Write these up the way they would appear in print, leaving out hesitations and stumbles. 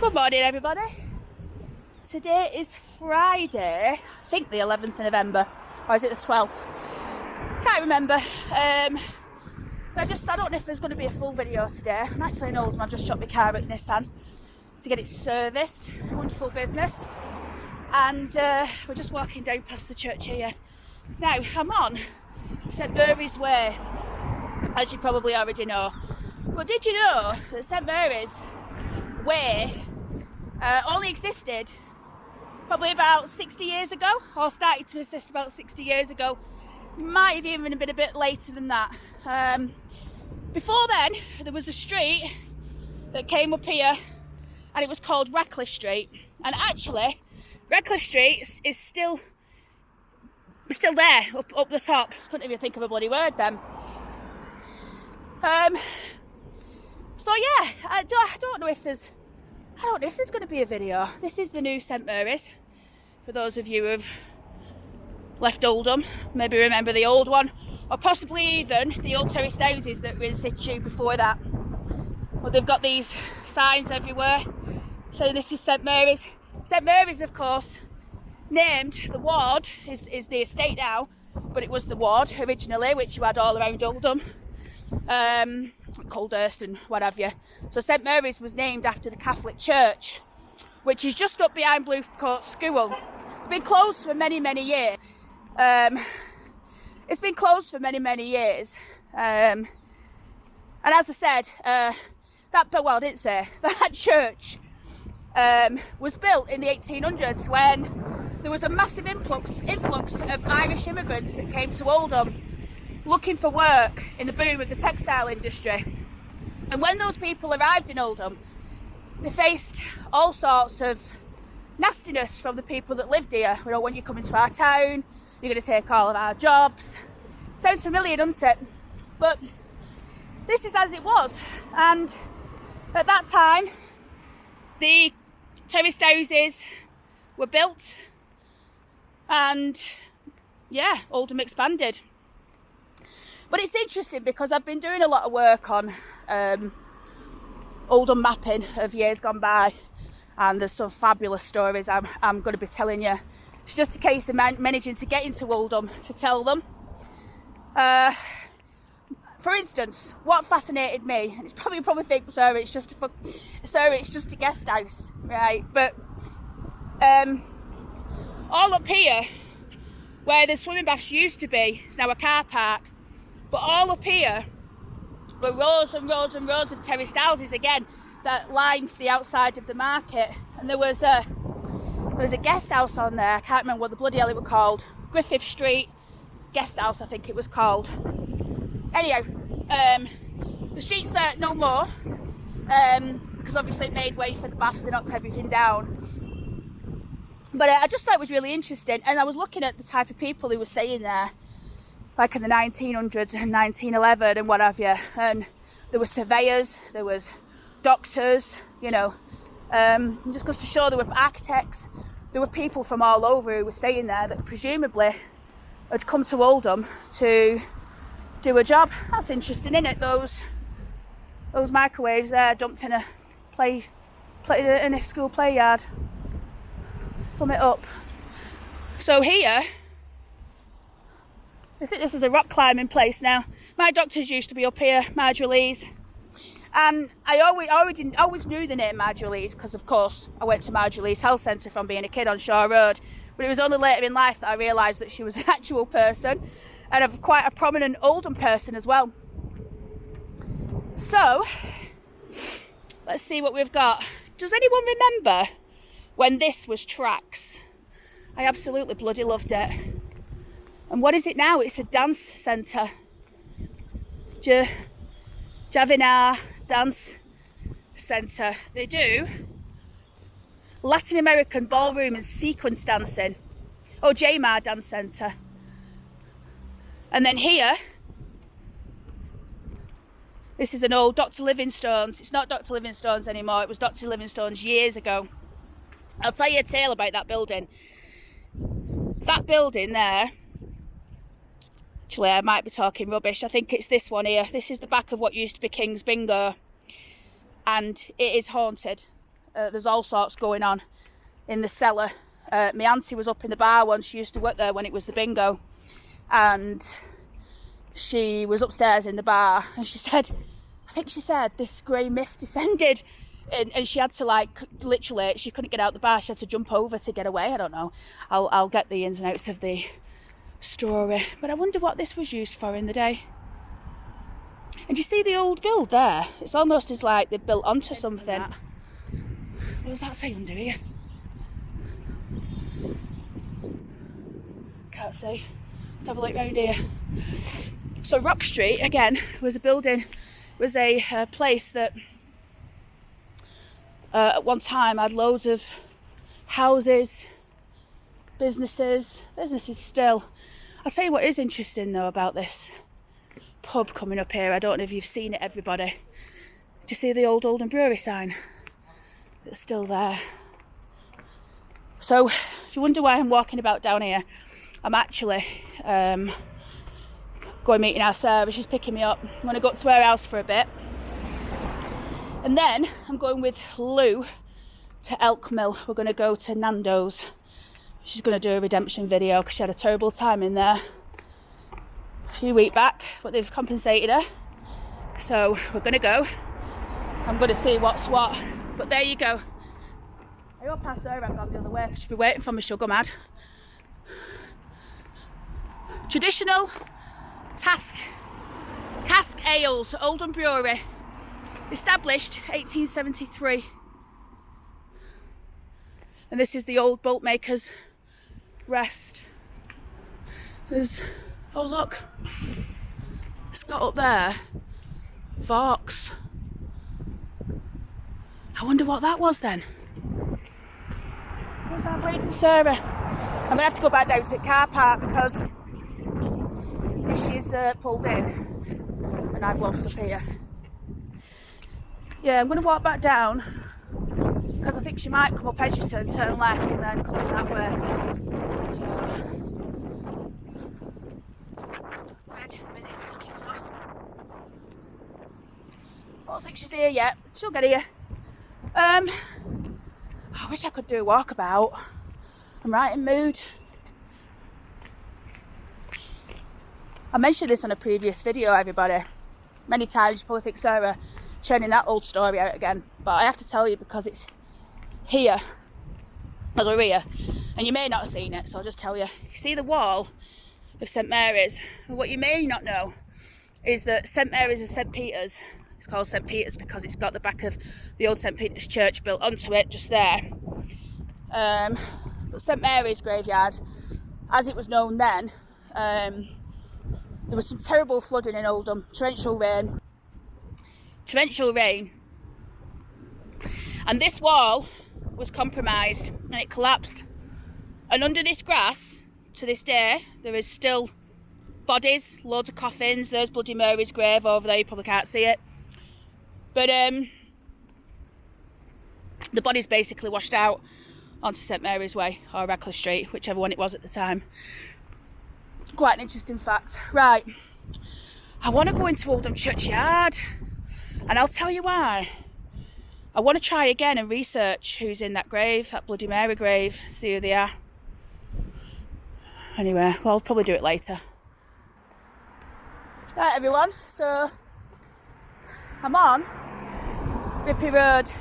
Good morning, everybody. Today is Friday, I think the 11th of November, or is it the 12th? Can't remember. I don't know if there's going to be a full video today. I'm actually in Oldham. I've just shot my car at Nissan to get it serviced. Wonderful business. And we're just walking down past the church here. Now, I'm on St Mary's Way, as you probably already know. But did you know that St Mary's Way only existed probably about 60 years ago, or started to exist about 60 years ago? Might have even been a bit later than that. Before then, there was a street that came up here, and it was called Reckless Street. And actually, Reckless Street is still there, up the top. Couldn't even think of a bloody word then. So yeah, I don't know if there's going to be a video. This is the new St Mary's. For those of you who've left Oldham, maybe remember the old one, or possibly even the old terraced houses that were in situ before that. Well, they've got these signs everywhere saying this is St Mary's. St Mary's, of course, named the ward, is the estate now, but it was the ward originally, which you had all around Oldham. Coldhurst and what have you. So St Mary's was named after the Catholic Church, which is just up behind Blue Coat School. It's been closed for many years. And as I said, that church was built in the 1800s when there was a massive influx of Irish immigrants that came to Oldham looking for work in the boom of the textile industry. And when those people arrived in Oldham, they faced all sorts of nastiness from the people that lived here. You know, when you come into our town, you're going to take all of our jobs. Sounds familiar, doesn't it? But this is as it was. And at that time, the terraced houses were built, and yeah, Oldham expanded. But it's interesting because I've been doing a lot of work on Oldham mapping of years gone by, and there's some fabulous stories I'm going to be telling you. It's just a case of managing to get into Oldham to tell them. For instance, what fascinated me, and it's probably think, Sarah, it's just a guest house, right? But all up here, where the swimming baths used to be, it's now a car park. But all up here were rows and rows and rows of terraced houses again that lined the outside of the market. And there was a guest house on there. I can't remember what the bloody hell it was called. Griffith Street Guest House, I think it was called. Anyhow, the street's there no more, because obviously it made way for the baths. They knocked everything down. But I just thought it was really interesting, and I was looking at the type of people who were staying there, like in the 1900s and 1911 and what have you. And there were surveyors, there was doctors, you know. Just goes to show there were architects, there were people from all over who were staying there that presumably had come to Oldham to do a job. That's interesting, isn't it? Those microwaves there dumped in a in a school play yard. Sum it up. So here, I think this is a rock climbing place now. My doctors used to be up here, Marjolie's. And I always knew the name Marjolie's because, of course, I went to Marjolie's Health Centre from being a kid on Shaw Road. But it was only later in life that I realised that she was an actual person, and quite a prominent Oldham person as well. So, let's see what we've got. Does anyone remember when this was tracks? I absolutely bloody loved it. And what is it now? It's a dance centre. Javinar Dance Centre. They do Latin American ballroom and sequence dancing. Oh, Jamar Dance Centre. And then here, this is an old Dr. Livingstone's. It's not Dr. Livingstone's anymore. It was Dr. Livingstone's years ago. I'll tell you a tale about that building. That building there, actually I might be talking rubbish. I think it's this one here. This is the back of what used to be King's Bingo. And it is haunted. there's all sorts going on in the cellar. My auntie was up in the bar once. She used to work there when it was the bingo, and she was upstairs in the bar, and she said, I think she said, this grey mist descended, and she had to, like, literally, she couldn't get out the bar, she had to jump over to get away. I don't know, I'll get the ins and outs of the story, but I wonder what this was used for in the day. And you see the old build there? It's almost as like they built onto something. What does that say under here? Can't see. Let's have a look round here. So Rock Street, again, was a building, was a place that at one time had loads of houses, businesses still. I'll tell you what is interesting though about this pub coming up here. I don't know if you've seen it, everybody. Do you see the old Oldham Brewery sign that's still there? So if you wonder why I'm walking about down here, I'm actually going meeting our Sarah. She's picking me up. I'm going to go up to her house for a bit, and then I'm going with Lou to Elk Mill. We're going to go to Nando's. She's going to do a redemption video because she had a terrible time in there a few weeks back, but they've compensated her, so we're going to go. I'm going to see what's what, but there you go. I hope our Sarah hasn't gone the other way. She'll be waiting for me, she'll go mad. Traditional cask ales, Oldham Brewery, established 1873, and this is the old bolt maker's rest. There's, oh look, it's got up there Vaux. I wonder what that was then. What's that waiting, Sarah? I'm gonna have to go back down to the car park because if she's pulled in and I've lost up here. Yeah, I'm going to walk back down because I think she might come up Edgerton, turn left and then come in that way. So, red minute I'm looking for. I don't think she's here yet. She'll get here. I wish I could do a walkabout. I'm right in mood. I mentioned this on a previous video, everybody. Many times you probably think Sarah churning that old story out again, but I have to tell you because it's here, as we're here, and you may not have seen it, so I'll just tell you. You see the wall of St Mary's? And what you may not know is that St Mary's and St Peter's, it's called St Peter's because it's got the back of the old St Peter's church built onto it, just there. But St Mary's graveyard, as it was known then, there was some terrible flooding in Oldham, torrential rain, and this wall was compromised and it collapsed. And under this grass, to this day, there is still bodies, loads of coffins. There's Bloody Mary's grave over there, you probably can't see it. But the body's basically washed out onto St Mary's Way, or Radcliffe Street, whichever one it was at the time. Quite an interesting fact. Right, I want to go into Oldham Churchyard, and I'll tell you why. I want to try again and research who's in that grave, that Bloody Mary grave, see who they are. Anyway, well, I'll probably do it later. Right, everyone, so I'm on Rippy Road.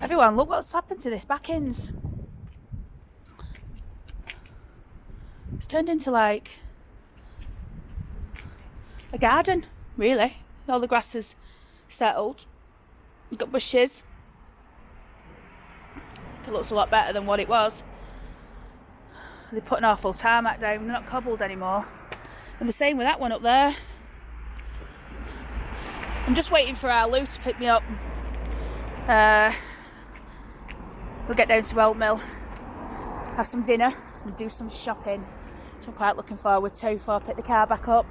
Everyone, look what's happened to this back-ins. It's turned into like a garden, really. All the grass has settled. You've got bushes. It looks a lot better than what it was. They put an awful tarmac down, they're not cobbled anymore. And the same with that one up there. I'm just waiting for our Lou to pick me up. We'll get down to Elk Mill, have some dinner and do some shopping, which I'm quite looking forward to before I pick the car back up.